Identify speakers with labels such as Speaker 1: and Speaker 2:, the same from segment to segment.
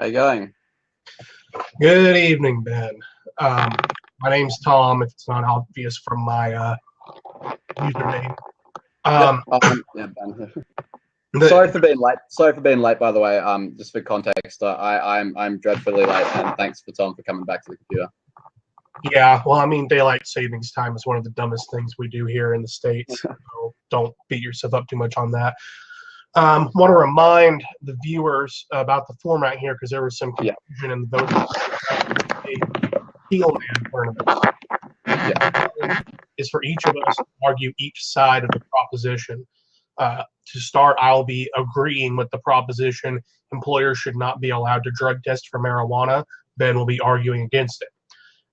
Speaker 1: How you going?
Speaker 2: Good evening, Ben. Um, my name's Tom, if it's not obvious from my username.
Speaker 1: Yep.
Speaker 2: Um,
Speaker 1: Yeah, Ben.
Speaker 2: the,
Speaker 1: Sorry for being late. Sorry for being late, by the way. Just for context, I'm dreadfully late, and thanks for Tom for coming back to the computer.
Speaker 2: yeah, well, I mean, daylight savings time is one of the dumbest things we do here in the States, so don't beat yourself up too much on that. Want to remind the viewers about the format here because there was some
Speaker 1: Yeah.
Speaker 2: confusion in the voting. A Steelman tournament.
Speaker 1: Yeah.
Speaker 2: Is for each of us to argue each side of the proposition. To start, I'll be agreeing with the proposition employers should not be allowed to drug test for marijuana. Ben will be arguing against it.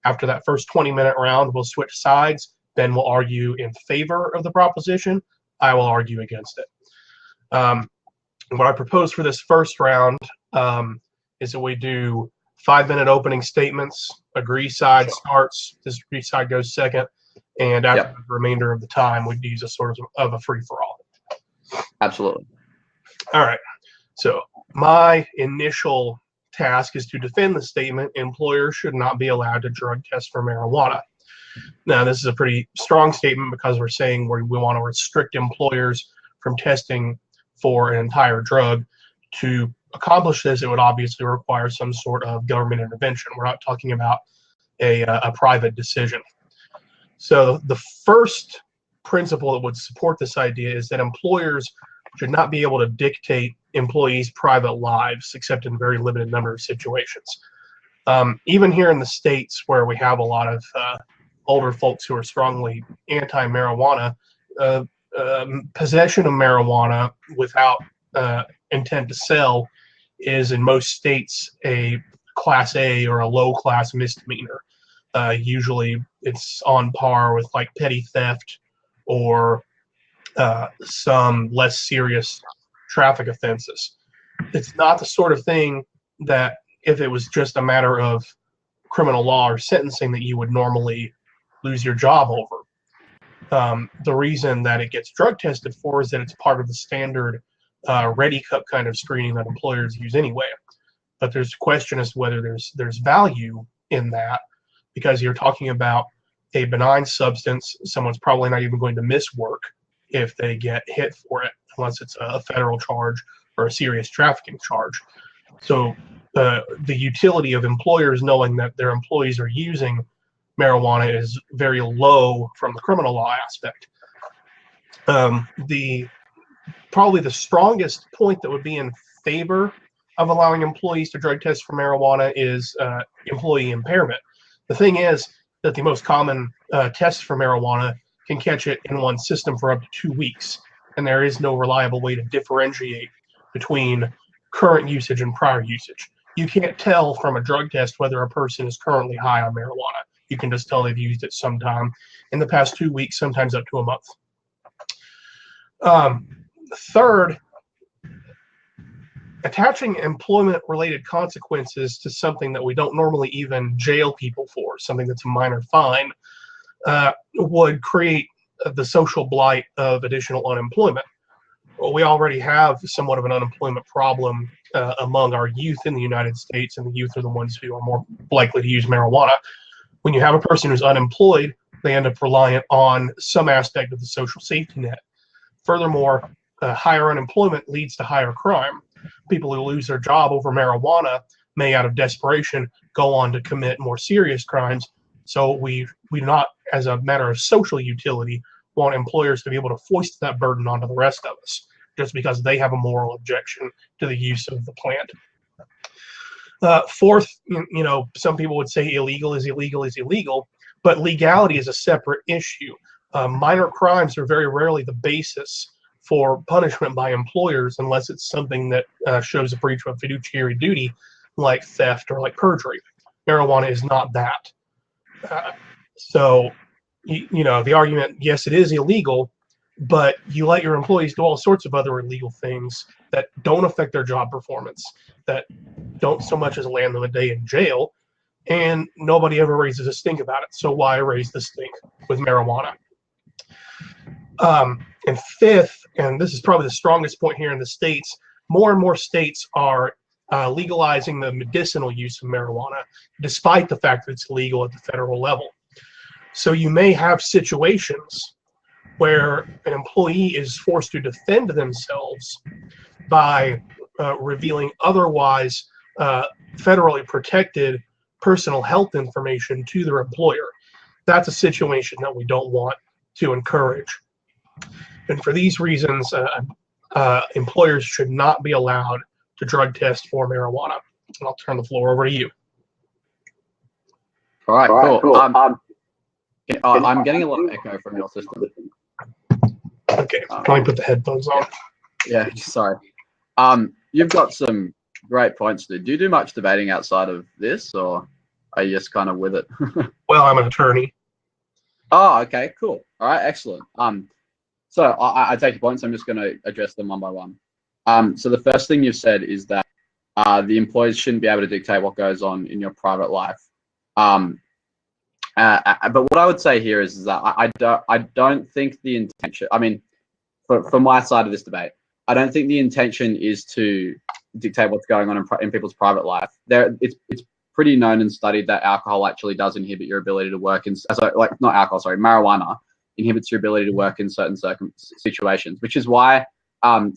Speaker 2: After that first 20-minute round, we'll switch sides. Ben will argue in favor of the proposition. I will argue against it. What I propose for this first round is that we do 5-minute opening statements. Agree side starts. Disagree side goes second. And after the remainder of the time, we'd use a sort of a free-for-all.
Speaker 1: Absolutely.
Speaker 2: All right. So my initial task is to defend the statement, employers should not be allowed to drug test for marijuana. Now, this is a pretty strong statement because we're saying we want to restrict employers from testing for an entire drug. To accomplish this, it would obviously require some sort of government intervention. We're not talking about a private decision. So the first principle that would support this idea is that employers should not be able to dictate employees' private lives except in a very limited number of situations. Even here in the States where we have a lot of older folks who are strongly anti-marijuana, possession of marijuana without intent to sell is in most states a Class A or a low-class misdemeanor. Usually it's on par with like petty theft or some less serious traffic offenses. It's not the sort of thing that if it was just a matter of criminal law or sentencing that you would normally lose your job over. The reason that it gets drug tested for is that it's part of the standard ready cup kind of screening that employers use anyway. But there's a question as to whether there's value in that, because you're talking about a benign substance. Someone's probably not even going to miss work if they get hit for it, unless it's a federal charge or a serious trafficking charge. So the utility of employers knowing that their employees are using marijuana is very low from the criminal law aspect. Probably the strongest point that would be in favor of allowing employees to drug test for marijuana is employee impairment. The thing is that the most common tests for marijuana can catch it in one system for up to 2 weeks, and there is no reliable way to differentiate between current usage and prior usage. You can't tell from a drug test whether a person is currently high on marijuana. You can just tell they've used it sometime in the past 2 weeks, sometimes up to a month. Third, attaching employment-related consequences to something that we don't normally even jail people for, something that's a minor fine, would create the social blight of additional unemployment. Well, we already have somewhat of an unemployment problem among our youth in the United States, and the youth are the ones who are more likely to use marijuana. When you have a person who's unemployed, they end up reliant on some aspect of the social safety net. Furthermore, higher unemployment leads to higher crime. People who lose their job over marijuana may, out of desperation, go on to commit more serious crimes. So we not, as a matter of social utility, want employers to be able to foist that burden onto the rest of us just because they have a moral objection to the use of the plant. Fourth, some people would say illegal is illegal is illegal, but legality is a separate issue. Minor crimes are very rarely the basis for punishment by employers unless it's something that shows a breach of fiduciary duty, like theft or like perjury. Marijuana is not that. So, the argument, yes, it is illegal, but you let your employees do all sorts of other illegal things that don't affect their job performance, that don't so much as land them a day in jail, and nobody ever raises a stink about it. So why raise the stink with marijuana? And fifth, and this is probably the strongest point here in the States, more and more states are legalizing the medicinal use of marijuana, despite the fact that it's legal at the federal level. So you may have situations where an employee is forced to defend themselves by revealing otherwise federally protected personal health information to their employer. That's a situation that we don't want to encourage. And for these reasons, employers should not be allowed to drug test for marijuana. And I'll turn the floor over to you.
Speaker 1: All right, cool. I'm getting a lot of echo from your system.
Speaker 2: Okay, let me put the headphones on.
Speaker 1: Yeah, sorry. You've got some great points to do. Do you do much debating outside of this, or are you just kind of with it?
Speaker 2: Well, I'm an attorney.
Speaker 1: Oh, okay, cool. All right, excellent. So I take your points. I'm just going to address them one by one. So the first thing you've said is that the employees shouldn't be able to dictate what goes on in your private life. But what I would say here is that I don't think the intention. I mean, for my side of this debate, I don't think the intention is to dictate what's going on in people's private life. It's pretty known and studied that alcohol actually does inhibit your ability to work in, marijuana inhibits your ability to work in certain situations, which is why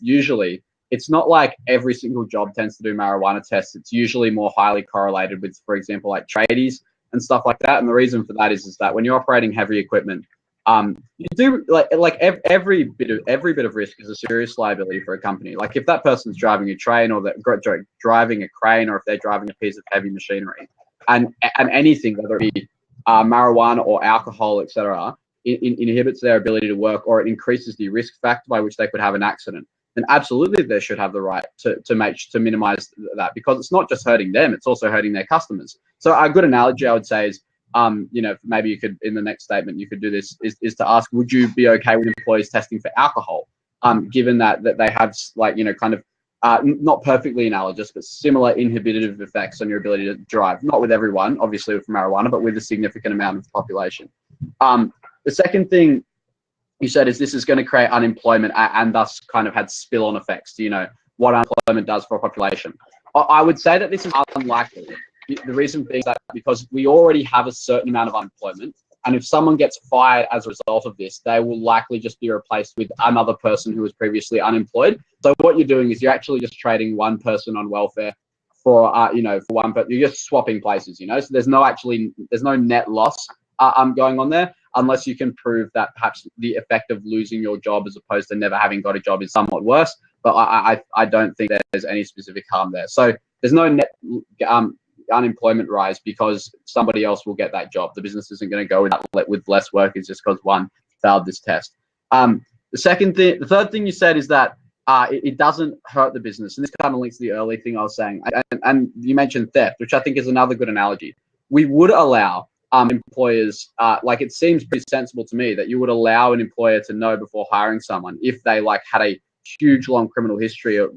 Speaker 1: usually it's not like every single job tends to do marijuana tests. It's usually more highly correlated with, for example, like tradies and stuff like that. And the reason for that is that when you're operating heavy equipment, you do like every bit of risk is a serious liability for a company. Like if that person's driving a train, or they're driving a crane, or if they're driving a piece of heavy machinery, and anything, whether it be marijuana or alcohol, etc., inhibits their ability to work, or it increases the risk factor by which they could have an accident, then absolutely they should have the right to minimize that, because it's not just hurting them, it's also hurting their customers. So a good analogy I would say is, maybe you could, in the next statement, you could do this, is to ask, would you be okay with employees testing for alcohol, given that they have not perfectly analogous, but similar inhibitive effects on your ability to drive, not with everyone, obviously with marijuana, but with a significant amount of the population. The second thing you said is this is going to create unemployment and thus kind of had spill-on effects to, what unemployment does for a population. I would say that this is unlikely. The reason being that because we already have a certain amount of unemployment, and if someone gets fired as a result of this, they will likely just be replaced with another person who was previously unemployed. So what you're doing is you're actually just trading one person on welfare for one, but you're just swapping places, So there's no net loss going on there, unless you can prove that perhaps the effect of losing your job as opposed to never having got a job is somewhat worse. But I don't think there's any specific harm there. So there's no net unemployment rise because somebody else will get that job. The business isn't going to go with less workers just because one failed this test. The third thing you said is that it doesn't hurt the business, and this kind of links to the early thing I was saying. And you mentioned theft, which I think is another good analogy. We would allow employers, it seems pretty sensible to me that you would allow an employer to know before hiring someone if they had a huge long criminal history of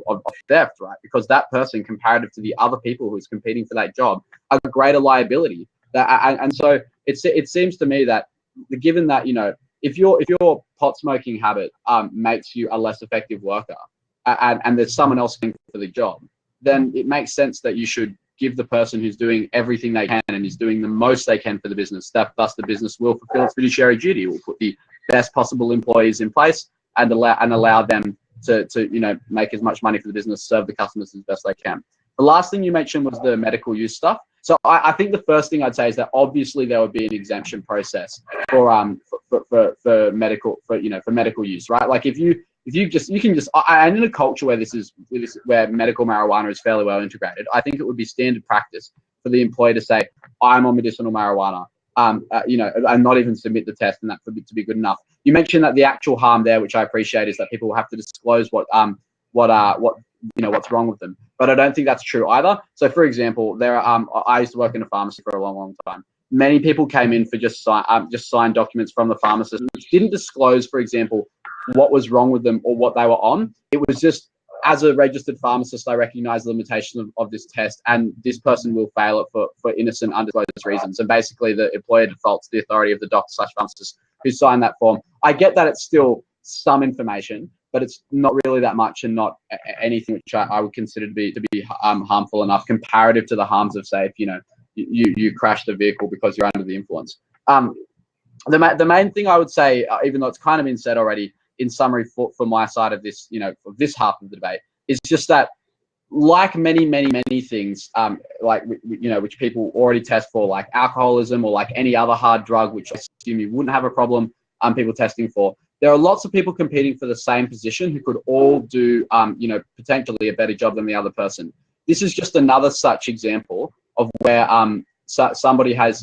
Speaker 1: theft, right? Because that person, comparative to the other people who's competing for that job, are a greater liability. And so it seems to me that given that, if your pot smoking habit makes you a less effective worker, and there's someone else for the job, then it makes sense that you should give the person who's doing everything they can and is doing the most they can for the business. Thus the business will fulfill its fiduciary duty. It will put the best possible employees in place and allow them to make as much money for the business, serve the customers as best they can. The last thing you mentioned was the medical use stuff. So I think the first thing I'd say is that obviously there would be an exemption process for medical use, right? Like if you can just, and in a culture where medical marijuana is fairly well integrated, I think it would be standard practice for the employee to say, I'm on medicinal marijuana, and not even submit the test, and that for it to be good enough. You mentioned that the actual harm there, which I appreciate, is that people will have to disclose what's wrong with them. But I don't think that's true either. So, for example, I used to work in a pharmacy for a long, long time. Many people came in for just signed documents from the pharmacist, which didn't disclose, for example, what was wrong with them or what they were on. It was just, as a registered pharmacist, I recognize the limitations of this test, and this person will fail it for innocent, undisclosed reasons. And basically, the employer defaults to the authority of the doctor/pharmacist who signed that form. I get that it's still some information, but it's not really that much, and not anything which I would consider to be harmful enough comparative to the harms of, say, if you crashed a vehicle because you're under the influence. The main thing I would say, even though it's kind of been said already, in summary for my side of this, for this half of the debate, is just that, like many things, which people already test for, like alcoholism or like any other hard drug, which I assume you wouldn't have a problem people testing for. There are lots of people competing for the same position who could all do, potentially a better job than the other person. This is just another such example of where somebody has,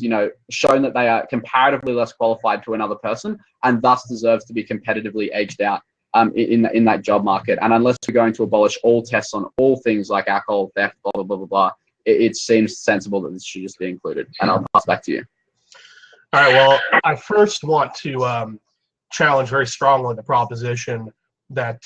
Speaker 1: shown that they are comparatively less qualified to another person, and thus deserves to be competitively edged out in that job market. And unless we're going to abolish all tests on all things like alcohol, theft, blah, blah, blah, blah, blah, it seems sensible that this should just be included. And I'll pass back to you.
Speaker 2: All right, well, I first want to challenge very strongly the proposition that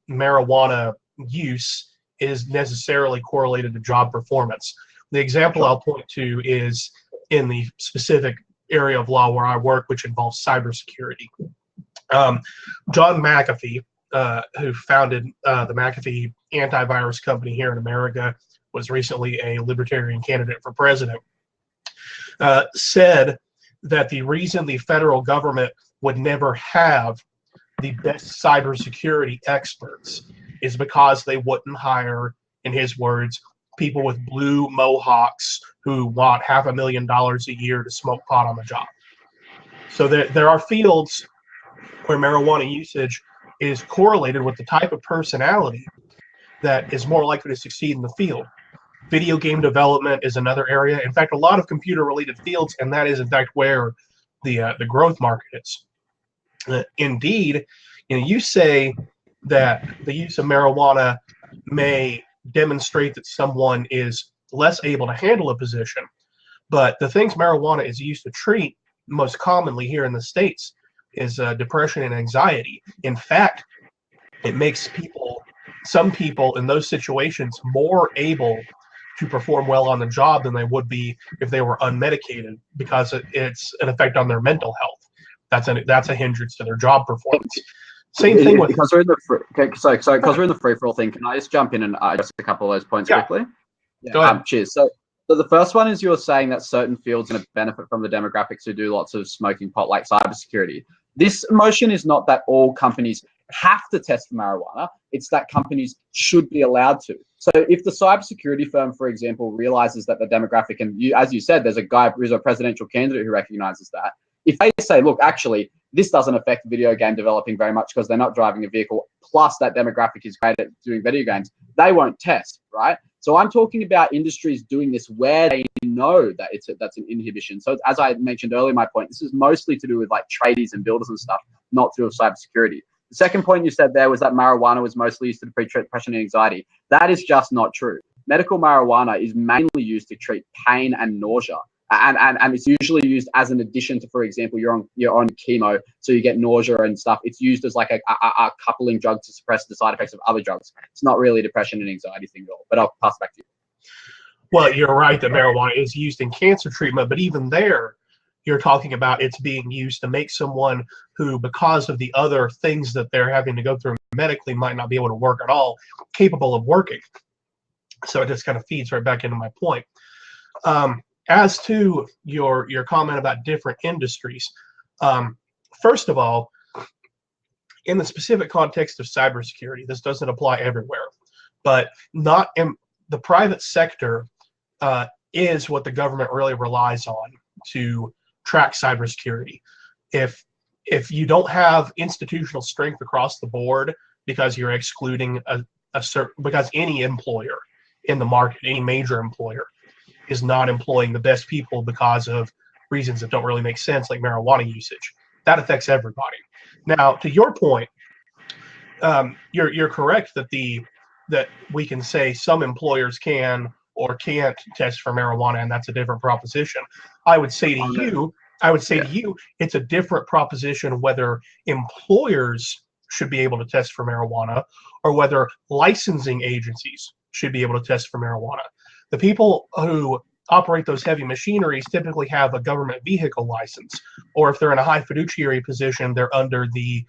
Speaker 2: marijuana use is necessarily correlated to job performance. The example I'll point to is in the specific area of law where I work, which involves cybersecurity. John McAfee, who founded the McAfee antivirus company here in America, was recently a libertarian candidate for president, said that the reason the federal government would never have the best cybersecurity experts is because they wouldn't hire, in his words, people with blue mohawks who want $500,000 a year to smoke pot on the job. So there are fields where marijuana usage is correlated with the type of personality that is more likely to succeed in the field. Video game development is another area. In fact, a lot of computer-related fields, and that is, in fact, where the growth market is. Indeed, you say that the use of marijuana may demonstrate that someone is less able to handle a position, but the things marijuana is used to treat most commonly here in the States is depression and anxiety. In fact, it makes some people in those situations more able to perform well on the job than they would be if they were unmedicated, because it's an effect on their mental health. That's a hindrance to their job performance. Same thing with,
Speaker 1: because we're in the free for all thing. Can I just jump in and just a couple of those points quickly?
Speaker 2: Yeah. Go ahead.
Speaker 1: Cheers. So the first one is, you're saying that certain fields are going to benefit from the demographics who do lots of smoking pot, like cybersecurity. This motion is not that all companies have to test for marijuana. It's that companies should be allowed to. So if the cybersecurity firm, for example, realizes that the demographic, and as you said, there's a guy who's a presidential candidate who recognizes that. If they say, look, actually, this doesn't affect video game developing very much because they're not driving a vehicle, plus that demographic is great at doing video games, they won't test, right? So I'm talking about industries doing this where they know that that's an inhibition. So as I mentioned earlier, my point, this is mostly to do with like tradies and builders and stuff, not to do with cybersecurity. The second point you said there was that marijuana was mostly used to treat depression and anxiety. That is just not true. Medical marijuana is mainly used to treat pain and nausea. And it's usually used as an addition to, for example, you're on chemo, so you get nausea and stuff. It's used as like a coupling drug to suppress the side effects of other drugs. It's not really a depression and anxiety thing at all. But I'll pass it back to you.
Speaker 2: Well, you're right that marijuana is used in cancer treatment, but even there, you're talking about it's being used to make someone who, because of the other things that they're having to go through medically, might not be able to work at all, capable of working. So it just kind of feeds right back into my point. As to your comment about different industries, first of all, in the specific context of cybersecurity, this doesn't apply everywhere, but not in the private sector is what the government really relies on to track cybersecurity. If you don't have institutional strength across the board because you're excluding because any employer in the market, any major employer, is not employing the best people because of reasons that don't really make sense, like marijuana usage, that affects everybody. Now, to your point, you're correct that we can say some employers can or can't test for marijuana, and that's a different proposition. I would say to you, it's a different proposition whether employers should be able to test for marijuana or whether licensing agencies should be able to test for marijuana. The people who operate those heavy machineries typically have a government vehicle license, or if they're in a high fiduciary position, they're under the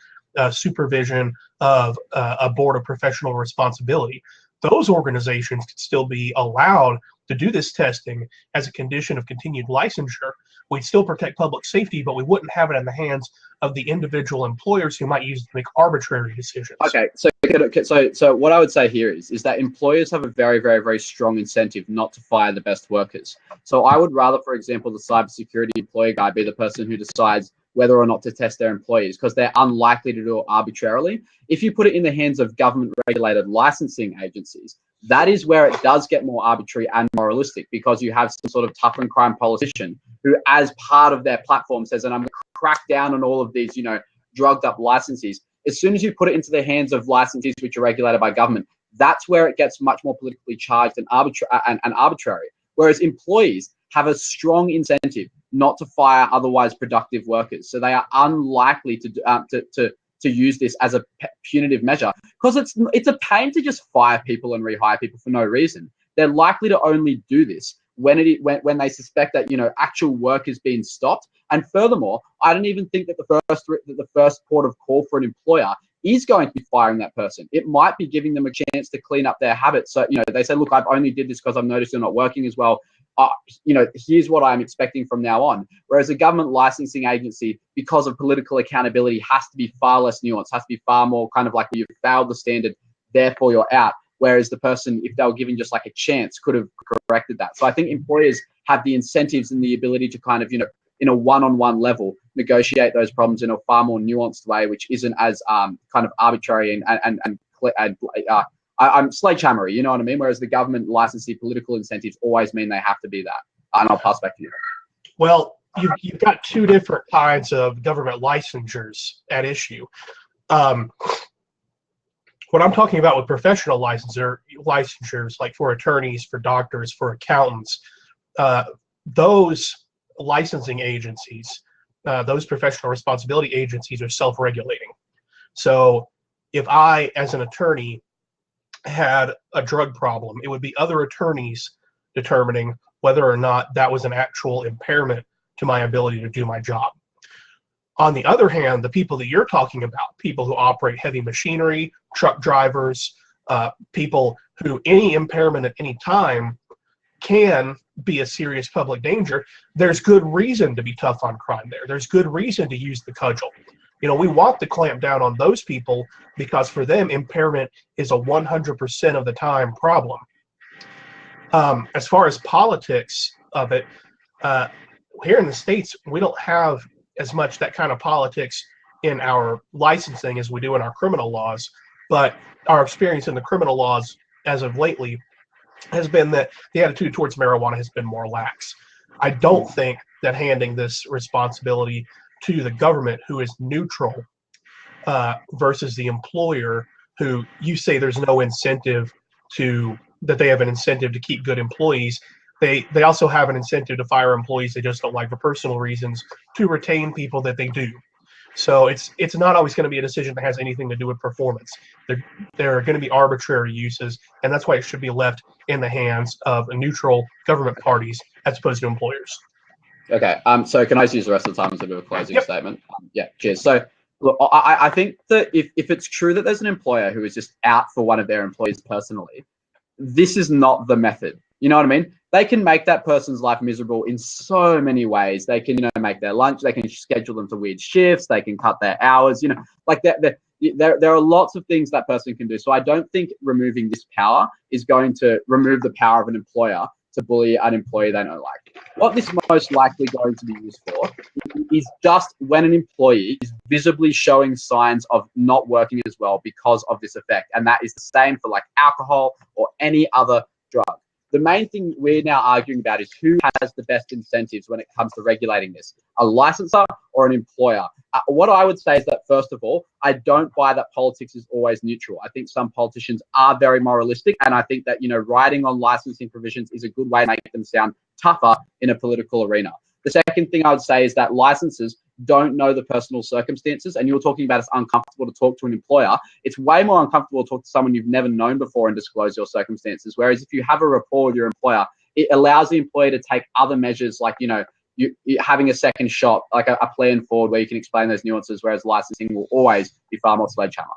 Speaker 2: supervision of a board of professional responsibility. Those organizations could still be allowed to do this testing as a condition of continued licensure. We'd still protect public safety, but we wouldn't have it in the hands of the individual employers who might use it to make arbitrary decisions.
Speaker 1: Okay, so what I would say here is that employers have a very, very, very strong incentive not to fire the best workers. So I would rather, for example, the cybersecurity employee guy be the person who decides whether or not to test their employees, because they're unlikely to do it arbitrarily. If you put it in the hands of government-regulated licensing agencies, that is where it does get more arbitrary and moralistic, because you have some sort of tough and crime politician who, as part of their platform, says, and I'm going to crack down on all of these, drugged up licensees. As soon as you put it into the hands of licensees which are regulated by government, that's where it gets much more politically charged and arbitrary. Whereas employees have a strong incentive not to fire otherwise productive workers, so they are unlikely to use this as a punitive measure, because it's a pain to just fire people and rehire people for no reason. They're likely to only do this when they suspect that actual work is being stopped. And furthermore, I don't even think that the first port of call for an employer is going to be firing that person. It might be giving them a chance to clean up their habits. So they say, look, I've only did this because I've noticed you're not working as well. Here's what I'm expecting from now on. Whereas a government licensing agency, because of political accountability, has to be far less nuanced, has to be far more kind of like, you've failed the standard, therefore you're out. Whereas the person, if they were given just like a chance, could have corrected that. So I think employers have the incentives and the ability to kind of, in a one-on-one level, negotiate those problems in a far more nuanced way, which isn't as kind of arbitrary I'm sledgehammery, you know what I mean? Whereas the government licensee political incentives always mean they have to be that. And I'll pass back to you.
Speaker 2: Well, you've got two different kinds of government licensures at issue. What I'm talking about with professional licensures, like for attorneys, for doctors, for accountants, those licensing agencies, those professional responsibility agencies are self-regulating. So if I, as an attorney, had a drug problem, it would be other attorneys determining whether or not that was an actual impairment to my ability to do my job. On the other hand, the people that you're talking about, people who operate heavy machinery, truck drivers, people who any impairment at any time can be a serious public danger, there's good reason to be tough on crime there. There's good reason to use the cudgel. We want to clamp down on those people because for them, impairment is a 100% of the time problem. As far as politics of it, here in the States, we don't have as much that kind of politics in our licensing as we do in our criminal laws, but our experience in the criminal laws as of lately has been that the attitude towards marijuana has been more lax. I don't think that handing this responsibility to the government, who is neutral, versus the employer, who you say there's no incentive that they have an incentive to keep good employees. They also have an incentive to fire employees they just don't like for personal reasons, to retain people that they do. So it's not always going to be a decision that has anything to do with performance. There are going to be arbitrary uses, and that's why it should be left in the hands of neutral government parties as opposed to employers.
Speaker 1: Okay. So can I just use the rest of the time as a bit of a closing statement? Yeah. Cheers. So look, I think that if it's true that there's an employer who is just out for one of their employees personally, this is not the method. You know what I mean? They can make that person's life miserable in so many ways. They can, make their lunch. They can schedule them to weird shifts. They can cut their hours. Like that. There are lots of things that person can do. So I don't think removing this power is going to remove the power of an employer to bully an employee they don't like. What this is most likely going to be used for is just when an employee is visibly showing signs of not working as well because of this effect. And that is the same for like alcohol or any other drug. The main thing we're now arguing about is who has the best incentives when it comes to regulating this, a licensor or an employer. What I would say is that, first of all, I don't buy that politics is always neutral. I think some politicians are very moralistic, and I think that, riding on licensing provisions is a good way to make them sound tougher in a political arena. The second thing I would say is that licenses don't know the personal circumstances, and you were talking about it's uncomfortable to talk to an employer. It's way more uncomfortable to talk to someone you've never known before and disclose your circumstances. Whereas if you have a rapport with your employer, it allows the employer to take other measures like, having a second shot, like a plan forward where you can explain those nuances, whereas licensing will always be far more sledgehammer.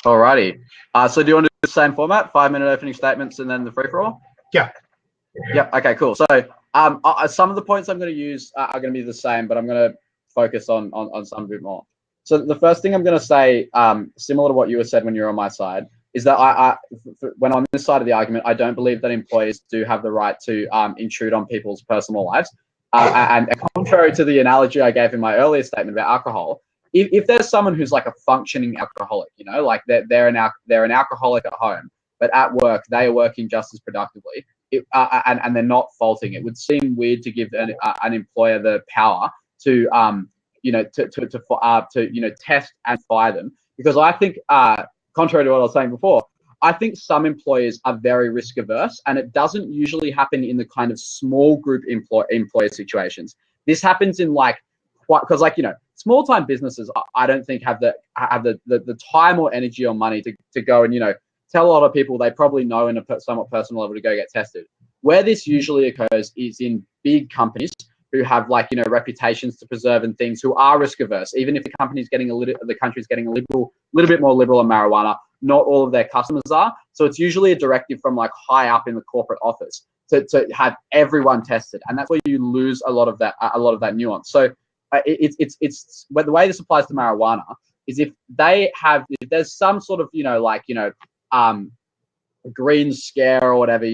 Speaker 1: Alrighty. So do you want to do the same format? 5-minute opening statements and then the free for all?
Speaker 2: Yeah.
Speaker 1: Yep. Okay, cool. So some of the points I'm going to use are going to be the same, but I'm going to focus on some a bit more. So the first thing I'm going to say, similar to what you said when you were on my side, is that when on this side of the argument, I don't believe that employers do have the right to intrude on people's personal lives. And contrary to the analogy I gave in my earlier statement about alcohol, if there's someone who's like a functioning alcoholic, you know, like they're an alcoholic at home, but at work they are working just as productively, and they're not faulting, it would seem weird to give an employer the power to test and fire them, because I think, contrary to what I was saying before, I think some employers are very risk averse, and it doesn't usually happen in the kind of small group employer situations. This happens in because small time businesses, I don't think have the time or energy or money to go and tell a lot of people they probably know in a somewhat personal level to go get tested. Where this usually occurs is in big companies who have reputations to preserve and things, who are risk averse. Even if the country's getting a little bit more liberal on marijuana, not all of their customers are. So it's usually a directive from high up in the corporate office to have everyone tested, and that's where you lose a lot of that nuance. So but the way this applies to marijuana is if there's some sort of green scare or whatever,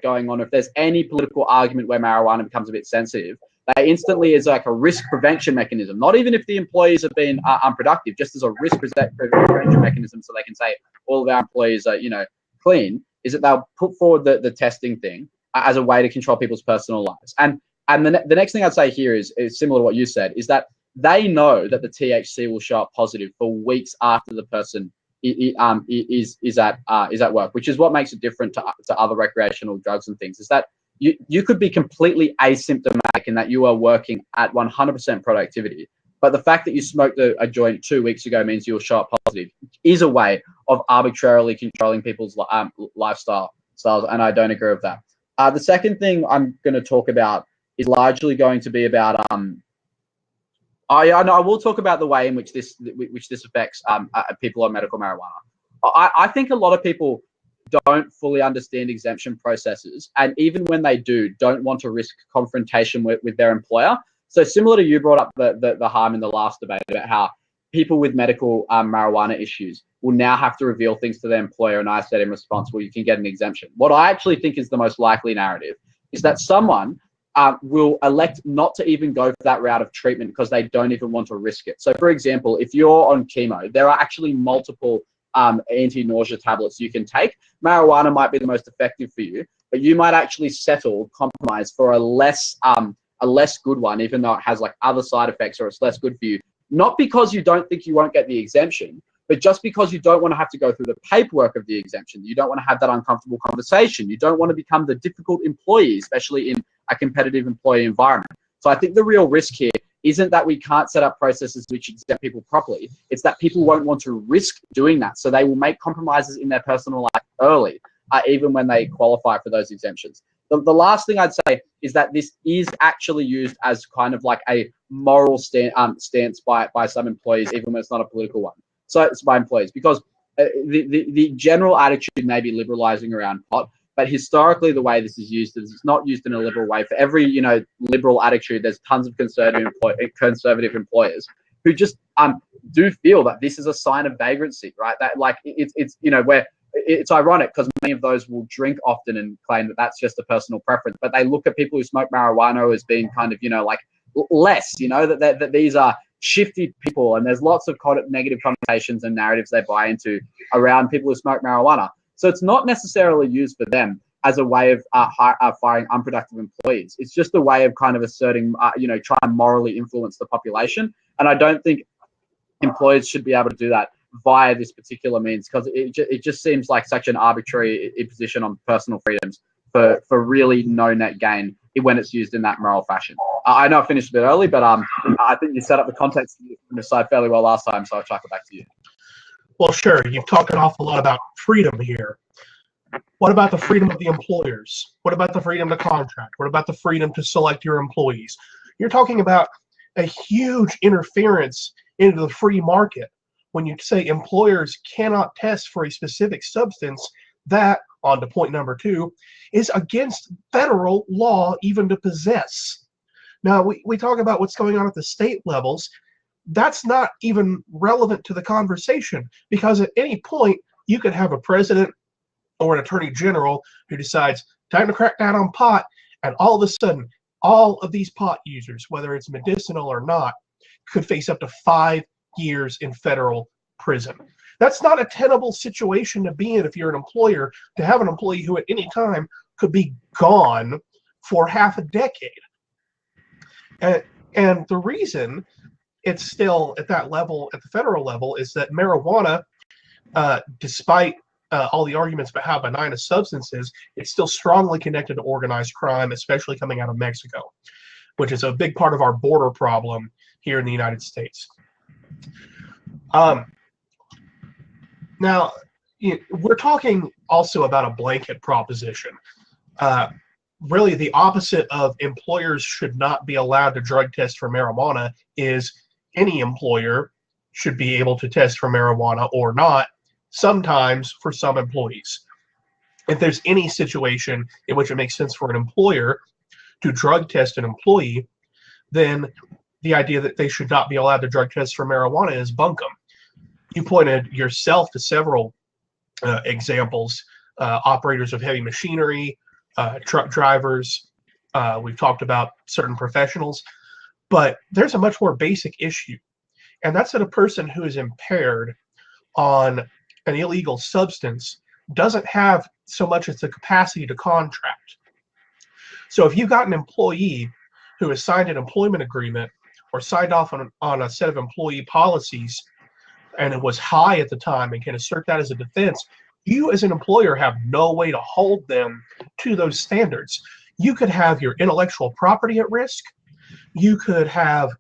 Speaker 1: going on, if there's any political argument where marijuana becomes a bit sensitive, they instantly, as a risk prevention mechanism, not even if the employees have been unproductive, just as a risk prevention mechanism, so they can say all of our employees are clean, is that they'll put forward the testing thing as a way to control people's personal lives. And the next thing I'd say here is similar to what you said, is that they know that the THC will show up positive for weeks after the person is at work, which is what makes it different to other recreational drugs and things, is that you could be completely asymptomatic in that you are working at 100% productivity, but the fact that you smoked a joint 2 weeks ago means you'll show up positive, is a way of arbitrarily controlling people's lifestyle styles, and I don't agree with that. The second thing I'm going to talk about is largely going to be about I will talk about the way in which this affects people on medical marijuana. I think a lot of people don't fully understand exemption processes, and even when they do, don't want to risk confrontation with their employer. So similar to you brought up the harm in the last debate about how people with medical marijuana issues will now have to reveal things to their employer, and I said in response, well, you can get an exemption. What I actually think is the most likely narrative is that someone will elect not to even go for that route of treatment because they don't even want to risk it. So for example, if you're on chemo, there are actually multiple anti-nausea tablets you can take. Marijuana might be the most effective for you, but you might actually compromise for a less good one, even though it has other side effects or it's less good for you. Not because you don't think you won't get the exemption, but just because you don't want to have to go through the paperwork of the exemption. You don't want to have that uncomfortable conversation. You don't want to become the difficult employee, especially in a competitive employee environment. So I think the real risk here isn't that we can't set up processes which exempt people properly. It's that people won't want to risk doing that. So they will make compromises in their personal life early, even when they qualify for those exemptions. The last thing I'd say is that this is actually used as kind of a moral stance by some employees, even when it's not a political one. So it's by employees, because the general attitude may be liberalizing around pot, but historically the way this is used is it's not used in a liberal way. For every liberal attitude, there's tons of conservative employers who just do feel that this is a sign of vagrancy, right? That it's where it's ironic because many of those will drink often and claim that that's just a personal preference, but they look at people who smoke marijuana as being kind of less, that these are shifty people, and there's lots of negative connotations and narratives they buy into around people who smoke marijuana. So it's not necessarily used for them, as a way of firing unproductive employees. It's just a way of kind of asserting, try and morally influence the population. And I don't think employers should be able to do that via this particular means, because it just seems like such an arbitrary imposition on personal freedoms for really no net gain when it's used in that moral fashion. I know I finished a bit early, but I think you set up the context on the side fairly well last time, so I'll chuck it back to you.
Speaker 2: Well, sure. You've talked an awful lot about freedom here. What about the freedom of the employers? What about the freedom to contract? What about the freedom to select your employees? You're talking about a huge interference into the free market when you say employers cannot test for a specific substance that, on to point number 2, is against federal law even to possess. Now, we talk about what's going on at the state levels. That's not even relevant to the conversation, because at any point you could have a president or an attorney general who decides time to crack down on pot, and all of a sudden all of these pot users, whether it's medicinal or not, could face up to 5 years in federal prison. That's not a tenable situation to be in if you're an employer, to have an employee who at any time could be gone for half a decade. And the reason it's still at that level, at the federal level, is that marijuana, despite all the arguments about how benign a substance is, it's still strongly connected to organized crime, especially coming out of Mexico, which is a big part of our border problem here in the United States. Now, we're talking also about a blanket proposition. Really, the opposite of employers should not be allowed to drug test for marijuana is any employer should be able to test for marijuana or not, sometimes for some employees. If there's any situation in which it makes sense for an employer to drug test an employee, then the idea that they should not be allowed to drug test for marijuana is bunkum. You pointed yourself to several examples, operators of heavy machinery, truck drivers. We've talked about certain professionals, but there's a much more basic issue, and that's that a person who is impaired on an illegal substance doesn't have so much as the capacity to contract. So if you've got an employee who has signed an employment agreement or signed off on a set of employee policies, and it was high at the time and can assert that as a defense, you as an employer have no way to hold them to those standards. You could have your intellectual property at risk. You could have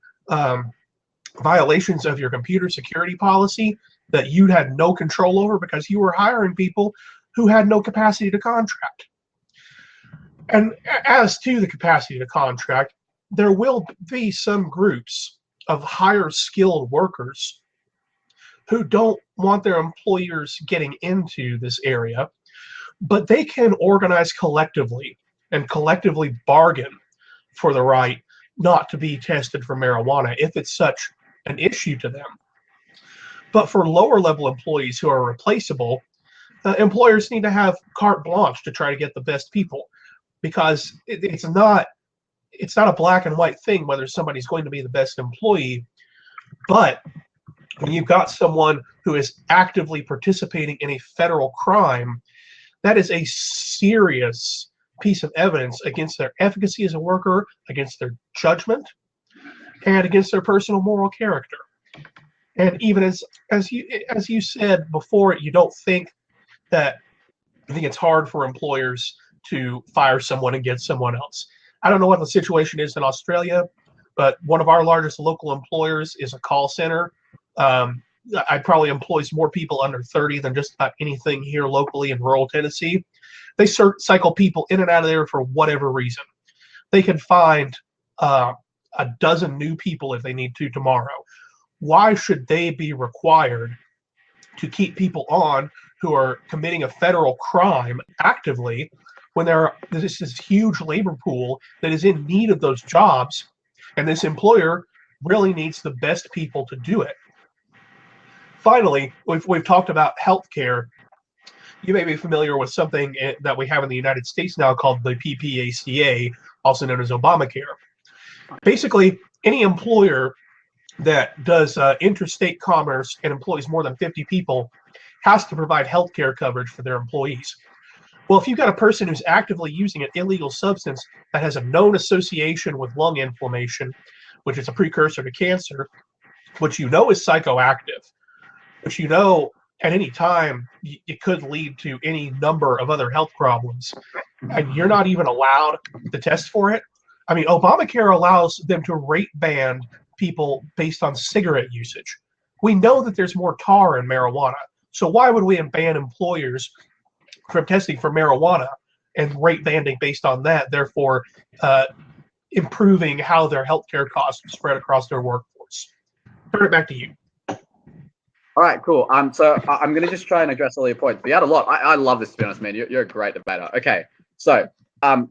Speaker 2: violations of your computer security policy that you had no control over because you were hiring people who had no capacity to contract. And as to the capacity to contract, there will be some groups of higher skilled workers who don't want their employers getting into this area, but they can organize collectively and collectively bargain for the right not to be tested for marijuana if it's such an issue to them. But for lower level employees who are replaceable, employers need to have carte blanche to try to get the best people, because it's not a black and white thing whether somebody's going to be the best employee. But when you've got someone who is actively participating in a federal crime, that is a serious piece of evidence against their efficacy as a worker, against their judgment, and against their personal moral character. And even as you said before, you don't think that, I think it's hard for employers to fire someone and get someone else. I don't know what the situation is in Australia, but one of our largest local employers is a call center. I probably employs more people under 30 than just about anything here locally in rural Tennessee. They cycle people in and out of there for whatever reason. They can find a dozen new people if they need to tomorrow. Why should they be required to keep people on who are committing a federal crime actively when there's this huge labor pool that is in need of those jobs, and this employer really needs the best people to do it? Finally, we've talked about healthcare. You may be familiar with something that we have in the United States now called the PPACA, also known as Obamacare. Basically, any employer that does interstate commerce and employs more than 50 people has to provide healthcare coverage for their employees. Well, if you've got a person who's actively using an illegal substance that has a known association with lung inflammation, which is a precursor to cancer, which you know is psychoactive, which you know at any time it could lead to any number of other health problems, and you're not even allowed to test for it. I mean, Obamacare allows them to rate ban people based on cigarette usage. We know that there's more tar in marijuana, so why would we ban employers from testing for marijuana and rate banding based on that, therefore improving how their healthcare costs spread across their workforce? Turn it back to you.
Speaker 1: All right, cool. So I'm going to just try and address all your points. We had a lot. I love this, to be honest, man. You're a great debater. Okay, so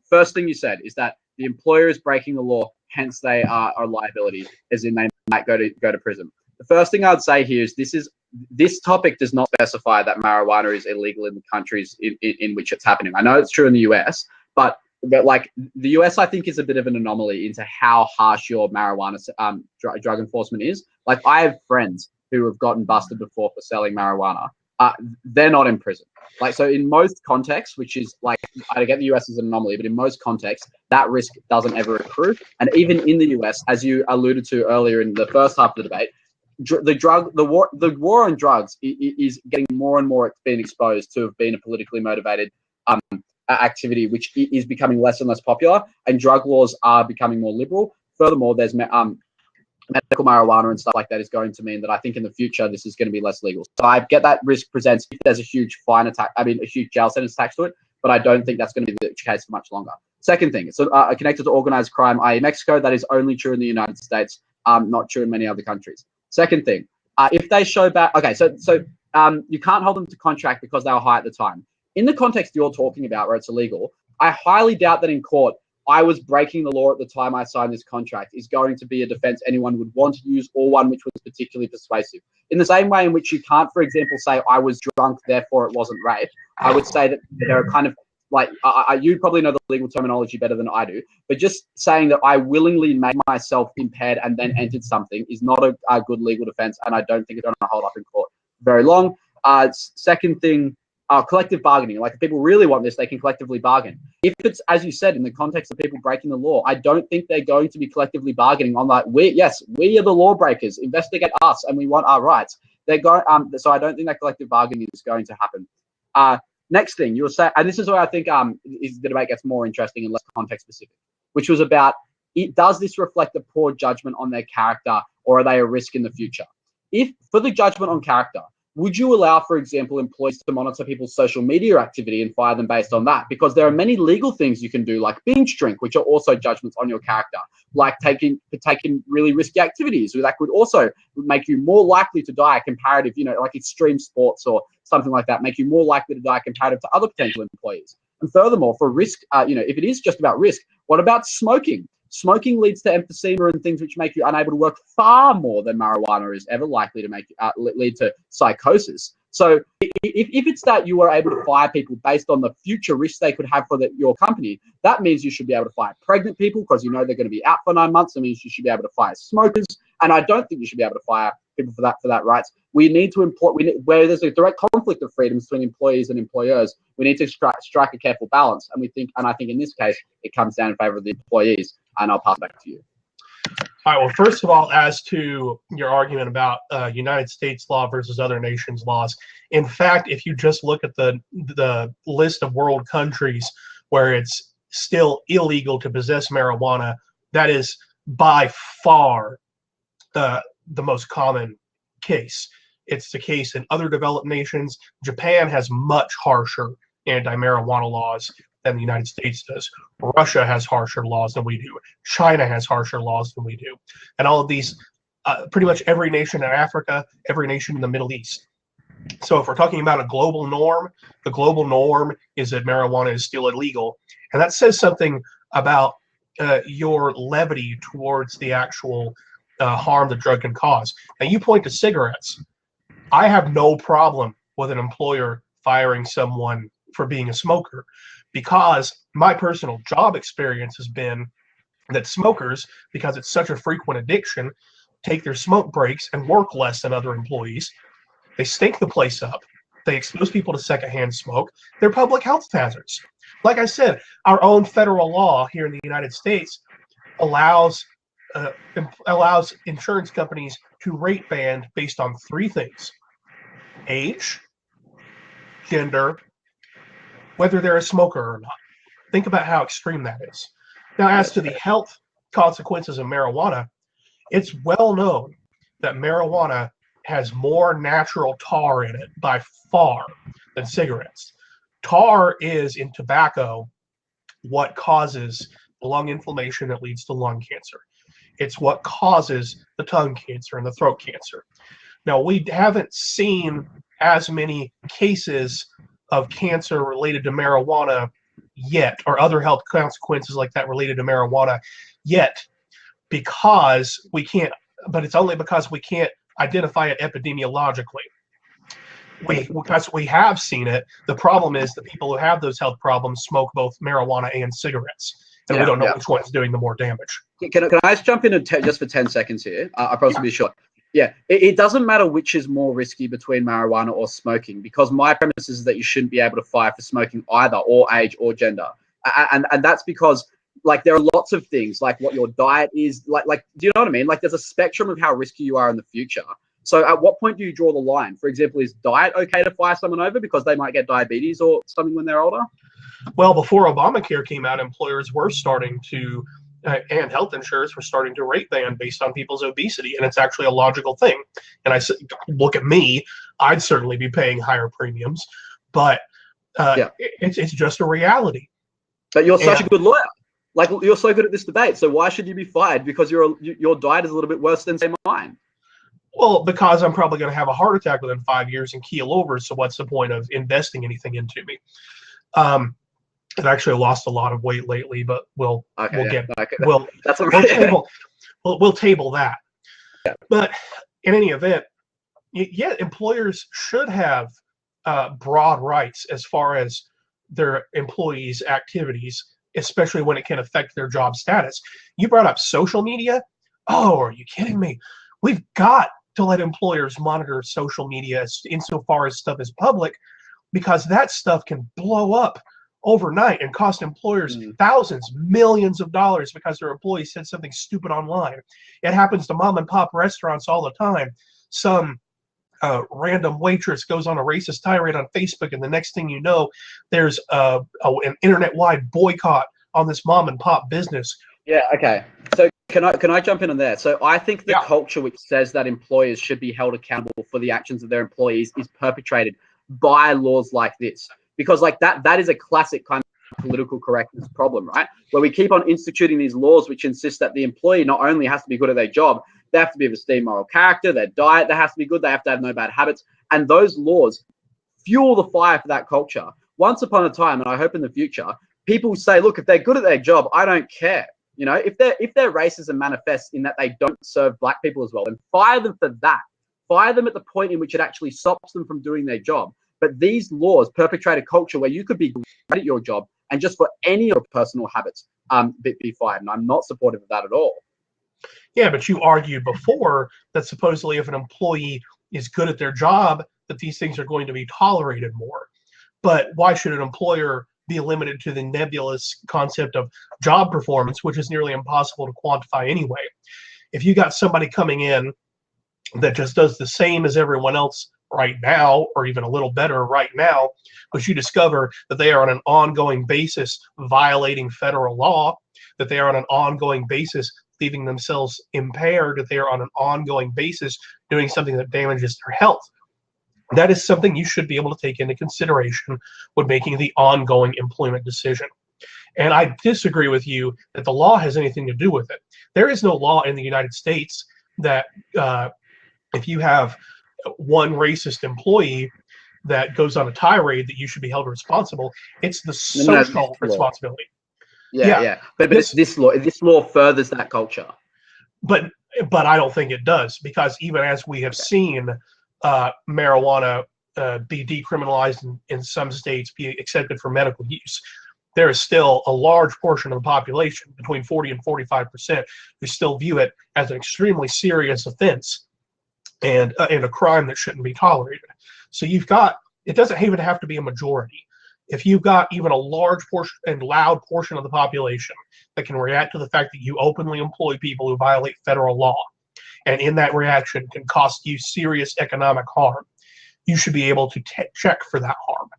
Speaker 1: first thing you said is that the employer is breaking the law, hence they are a liability, as in they might go to prison. The first thing I'd say here is this topic does not specify that marijuana is illegal in the countries in which it's happening. I know it's true in the US, but like the US, I think is a bit of an anomaly into how harsh your marijuana drug enforcement is. Like I have friends who have gotten busted before for selling marijuana. They're not in prison. Like, so in most contexts, which is like, I get the US as an anomaly, but in most contexts, that risk doesn't ever accrue. And even in the US, as you alluded to earlier in the first half of the debate, the war on drugs is getting more and more being exposed to have been a politically motivated activity, which is becoming less and less popular, and drug laws are becoming more liberal. Furthermore, there's medical marijuana and stuff like that is going to mean that I think in the future this is going to be less legal. So I get that risk presents if there's a huge a huge jail sentence attached to it, but I don't think that's going to be the case for much longer. Second thing, it's connected to organized crime, i.e. Mexico. That is only true in the United States, not true in many other countries. Second thing, if they show back, okay, so you can't hold them to contract because they were high at the time. In the context you're talking about where it's illegal, I highly doubt that in court, I was breaking the law at the time I signed this contract is going to be a defense anyone would want to use, or one which was particularly persuasive. In the same way in which you can't, for example, say I was drunk, therefore it wasn't rape, I would say that there are kind of like, you probably know the legal terminology better than I do, but just saying that I willingly made myself impaired and then entered something is not a good legal defense, and I don't think it's going to hold up in court very long. Second thing, collective bargaining. Like, if people really want this, they can collectively bargain. If it's, as you said, in the context of people breaking the law, I don't think they're going to be collectively bargaining on like, we are the lawbreakers, investigate us, and we want our rights. They're going, so I don't think that collective bargaining is going to happen. Next thing you'll say, and this is where I think is the debate gets more interesting and less context specific, which was about, does this reflect a poor judgment on their character, or are they a risk in the future? If for the judgment on character, would you allow, for example, employees to monitor people's social media activity and fire them based on that? Because there are many legal things you can do, like binge drink, which are also judgments on your character, like taking really risky activities. That could also make you more likely to die comparative, like extreme sports or something like that, make you more likely to die comparative to other potential employees. And furthermore, for risk, if it is just about risk, what about smoking? Smoking leads to emphysema and things which make you unable to work far more than marijuana is ever likely to make lead to psychosis. So if it's that you are able to fire people based on the future risks they could have for your company, that means you should be able to fire pregnant people because you know they're going to be out for 9 months. That means you should be able to fire smokers. And I don't think you should be able to fire people for that rights. We need to where there's a direct conflict of freedoms between employees and employers, we need to strike a careful balance. And I think in this case, it comes down in favor of the employees. And I'll pass back to you.
Speaker 2: All right. Well, first of all, as to your argument about United States law versus other nations' laws, in fact, if you just look at the list of world countries where it's still illegal to possess marijuana, that is by far the most common case. It's the case in other developed nations. Japan has much harsher anti-marijuana laws than the United States does. Russia has harsher laws than we do. China has harsher laws than we do. And all of these, pretty much every nation in Africa, every nation in the Middle East. So if we're talking about a global norm, the global norm is that marijuana is still illegal. And that says something about your levity towards the actual harm the drug can cause. Now, you point to cigarettes. I have no problem with an employer firing someone for being a smoker, because my personal job experience has been that smokers, because it's such a frequent addiction, take their smoke breaks and work less than other employees. They stink the place up. They expose people to secondhand smoke. They're public health hazards. Like I said, our own federal law here in the United States allows allows insurance companies to rate band based on three things: age, gender, whether they're a smoker or not. Think about how extreme that is. Now, as to the health consequences of marijuana, it's well known that marijuana has more natural tar in it by far than cigarettes. Tar is, in tobacco, what causes lung inflammation that leads to lung cancer. It's what causes the tongue cancer and the throat cancer. Now, we haven't seen as many cases of cancer related to marijuana yet, or other health consequences like that related to marijuana yet, because we can't, but it's only because we can't identify it epidemiologically. Because we have seen it. The problem is the people who have those health problems smoke both marijuana and cigarettes, and we don't know which one's doing the more damage.
Speaker 1: Can I just jump in just for 10 seconds here? I'll probably be short. Yeah, it doesn't matter which is more risky between marijuana or smoking, because my premise is that you shouldn't be able to fire for smoking either, or age or gender. And that's because, like, there are lots of things, like what your diet is, like do you know what I mean? Like, there's a spectrum of how risky you are in the future. So at what point do you draw the line? For example, is diet okay to fire someone over because they might get diabetes or something when they're older?
Speaker 2: Well, before Obamacare came out, employers were starting to, and health insurers were starting to rate band based on people's obesity, and it's actually a logical thing. And I said, look at me, I'd certainly be paying higher premiums, but it's just a reality.
Speaker 1: But you're such a good lawyer. Like, you're so good at this debate. So why should you be fired? Because your diet is a little bit worse than, say, mine.
Speaker 2: Well, because I'm probably going to have a heart attack within 5 years and keel over. So what's the point of investing anything into me? I've actually lost a lot of weight lately, but we'll table that. Yeah. But in any event, employers should have broad rights as far as their employees' activities, especially when it can affect their job status. You brought up social media. Oh, are you kidding me? We've got to let employers monitor social media insofar as stuff is public, because that stuff can blow up overnight and cost employers thousands, millions of dollars because their employees said something stupid online. It happens to mom and pop restaurants all the time. Some random waitress goes on a racist tirade on Facebook, and the next thing you know, there's an internet-wide boycott on this mom and pop business.
Speaker 1: Yeah, okay. So can I jump in on there? So I think the culture which says that employers should be held accountable for the actions of their employees is perpetrated by laws like this. Because, like, that is a classic kind of political correctness problem, right? Where we keep on instituting these laws which insist that the employee not only has to be good at their job, they have to be of esteemed moral character, their diet, they has to be good, they have to have no bad habits. And those laws fuel the fire for that culture. Once upon a time, and I hope in the future, people say, look, if they're good at their job, I don't care. You know, if their racism manifests in that they don't serve black people as well, then fire them for that. Fire them at the point in which it actually stops them from doing their job. But these laws perpetrate a culture where you could be great at your job and just for any of your personal habits be fired. And I'm not supportive of that at all.
Speaker 2: Yeah, but you argued before that supposedly if an employee is good at their job, that these things are going to be tolerated more. But why should an employer be limited to the nebulous concept of job performance, which is nearly impossible to quantify anyway? If you got somebody coming in that just does the same as everyone else right now, or even a little better right now, but you discover that they are on an ongoing basis violating federal law, that they are on an ongoing basis leaving themselves impaired, that they are on an ongoing basis doing something that damages their health, that is something you should be able to take into consideration when making the ongoing employment decision. And I disagree with you that the law has anything to do with it. There is no law in the United States that if you have one racist employee that goes on a tirade that you should be held responsible. It's the social responsibility.
Speaker 1: Yeah. But this law furthers that culture.
Speaker 2: But I don't think it does, because even as we have seen marijuana be decriminalized in some states, be accepted for medical use, there is still a large portion of the population, between 40 and 45%, who still view it as an extremely serious offense and a crime that shouldn't be tolerated. So you've got it doesn't even have to be a majority. If you've got even a large portion and loud portion of the population that can react to the fact that you openly employ people who violate federal law, and in that reaction can cost you serious economic harm, you should be able to check for that harm.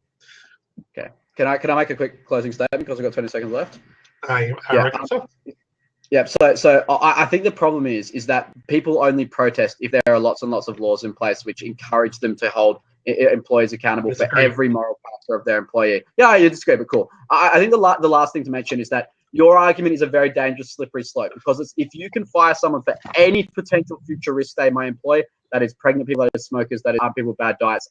Speaker 1: Okay. Can I make a quick closing statement because I've got 20 seconds left?
Speaker 2: I
Speaker 1: Yeah.
Speaker 2: reckon so.
Speaker 1: Yeah, so I think the problem is that people only protest if there are lots and lots of laws in place which encourage them to hold employees accountable for every moral factor of their employee. Yeah, you disagree, but cool. I think the last thing to mention is that your argument is a very dangerous slippery slope, because if you can fire someone for any potential future risk they may employ, that is pregnant people, that is smokers, that is people with bad diets,